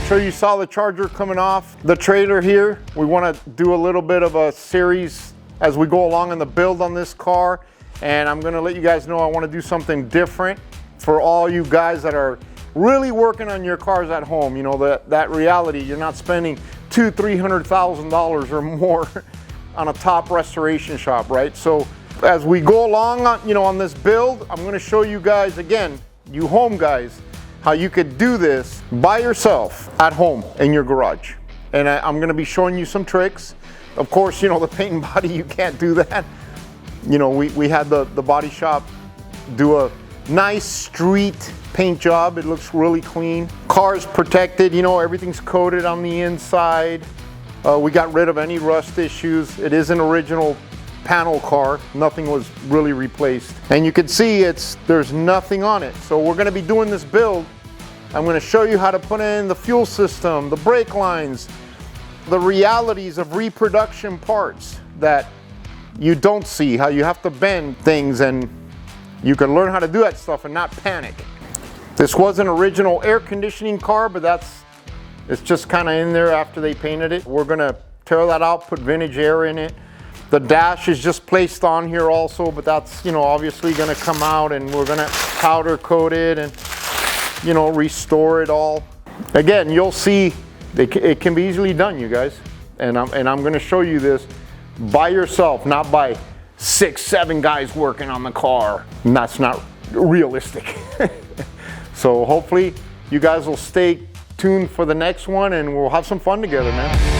sure you saw the charger coming off the trailer here. We want to do a little bit of a series as we go along in the build on this car. And I'm going to let you guys know I want to do something different for all you guys that are really working on your cars at home. You know, that reality, you're not spending $200,000-$300,000 or more on a top restoration shop, right? So as we go along on, on this build, I'm going to show you guys, again, you home guys, how you could do this by yourself at home in your garage. And I'm going to be showing you some tricks. Of course, the paint and body, you can't do that. We had the body shop do a nice street paint job. It looks really clean. Car's protected, everything's coated on the inside. We got rid of any rust issues. It is an original panel car. Nothing was really replaced. And you can see there's nothing on it. So we're gonna be doing this build. I'm gonna show you how to put in the fuel system, the brake lines, the realities of reproduction parts that you don't see, how you have to bend things, and you can learn how to do that stuff and not panic. This was an original air conditioning car, but it's just kind of in there after they painted it. We're gonna tear that out, put vintage air in it. The dash is just placed on here also, but that's obviously gonna come out, and we're gonna powder coat it and restore it all. Again, you'll see it can be easily done, you guys. And I'm gonna show you this by yourself, not by 6-7 guys working on the car. And that's not realistic. So hopefully you guys will stay tuned for the next one, and we'll have some fun together, man.